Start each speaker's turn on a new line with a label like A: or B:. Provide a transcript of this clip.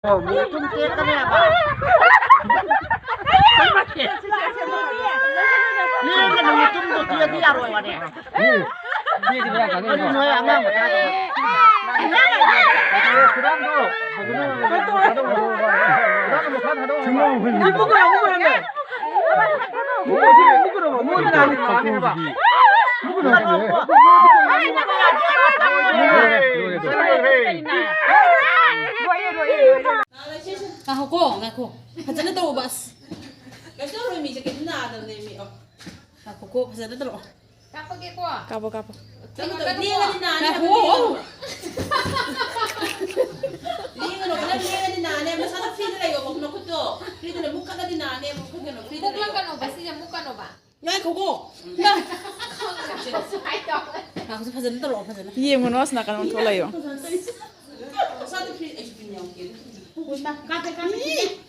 A: 좀 떼꺼내야 봐. 이게 너무 좀더 뒤에 뒤로 와네.
B: 뒤에 뒤에 가는
A: 어디
B: 거.
A: 너야 아마 못 하도.
B: 안 먹어요, 먹으라며. 먹으라며, 뭐는 안 해봐.
C: Ngaku, pasal terus bas. Kasi orang mi cakap na ada ni mi. Aku pasal terus.
D: Kapo ke ko?
C: Kapo.
D: Tengok
C: Dia kan na ni. Aku. Dia kan orang dia kan na ni. Masa tak free lagi aku nak tu. Free tu muka kan na ni. Muka kan free.
D: Bukan kan ba siya muka no ba?
C: Ya aku. Na. Aku pasal terus.
E: Iya menos nak kan orang tua yo.
C: Satu free. Aku punya.
A: Kate kate.